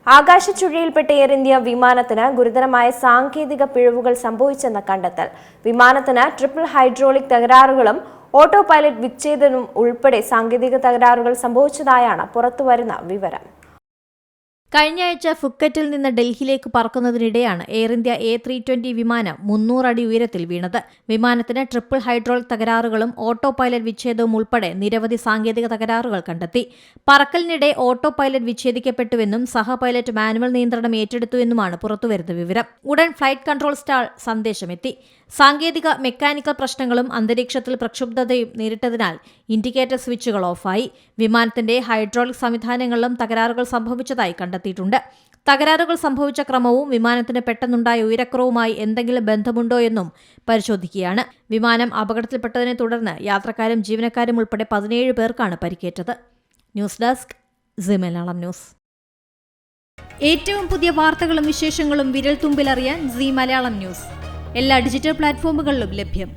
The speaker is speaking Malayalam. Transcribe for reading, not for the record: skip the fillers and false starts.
ആകാശച്ചുഴിയിൽപ്പെട്ട് എയർ ഇന്ത്യ വിമാനത്തിന് ഗുരുതരമായ സാങ്കേതിക പിഴവുകൾ സംഭവിച്ചെന്ന കണ്ടെത്തൽ. വിമാനത്തിന് ട്രിപ്പിൾ ഹൈഡ്രോളിക് തകരാറുകളും ഓട്ടോ പൈലറ്റ് വിച്ഛേദനവും ഉൾപ്പെടെ സാങ്കേതിക തകരാറുകൾ സംഭവിച്ചതായാണ് പുറത്തുവരുന്ന വിവരം. കഴിഞ്ഞയാഴ്ച ഫുക്കറ്റിൽ നിന്ന് ഡൽഹിയിലേക്ക് പറക്കുന്നതിനിടെയാണ് എയർ ഇന്ത്യ A320 വിമാനം 300 അടി ഉയരത്തിൽ വീണത്. വിമാനത്തിന് ട്രിപ്പിൾ ഹൈഡ്രോളിക് തകരാറുകളും ഓട്ടോ പൈലറ്റ് വിച്ഛേദവും ഉൾപ്പെടെ നിരവധി സാങ്കേതിക തകരാറുകൾ കണ്ടെത്തി. പറക്കലിനിടെ ഓട്ടോ പൈലറ്റ് വിച്ഛേദിക്കപ്പെട്ടുവെന്നും സഹ പൈലറ്റ് മാനുവൽ നിയന്ത്രണം ഏറ്റെടുത്തുവെന്നുമാണ് പുറത്തുവരുന്ന വിവരം. ഉടൻ ഫ്ലൈറ്റ് കൺട്രോൾ സ്റ്റാൾ സന്ദേശമെത്തി. സാങ്കേതിക മെക്കാനിക്കൽ പ്രശ്നങ്ങളും അന്തരീക്ഷത്തിൽ പ്രക്ഷുബ്ധതയും നേരിട്ടതിനാൽ ഇൻഡിക്കേറ്റർ സ്വിച്ചുകൾ ഓഫായി. വിമാനത്തിന്റെ ഹൈഡ്രോളിക് സംവിധാനങ്ങളിലും തകരാറുകൾ സംഭവിച്ചതായി കണ്ടെത്തിയിട്ടുണ്ട്. തകരാറുകൾ സംഭവിച്ച ക്രമവും വിമാനത്തിന് പെട്ടെന്നുണ്ടായ ഉയരക്കുറവുമായി എന്തെങ്കിലും ബന്ധമുണ്ടോ എന്നും പരിശോധിക്കുകയാണ്. വിമാനം അപകടത്തിൽപ്പെട്ടതിനെ തുടർന്ന് യാത്രക്കാരും ജീവനക്കാരും ഉൾപ്പെടെ 17 പേർക്കാണ് പരിക്കേറ്റത്. News desk Zee Malayalam news. ഏറ്റവും പുതിയ വാർത്തകളും വിശേഷങ്ങളും വിരൽ തുമ്പിലറിയാൻ സീ മലയാളം ന്യൂസ് എല്ലാ ഡിജിറ്റൽ പ്ലാറ്റ്ഫോമുകളിലും ലഭ്യം.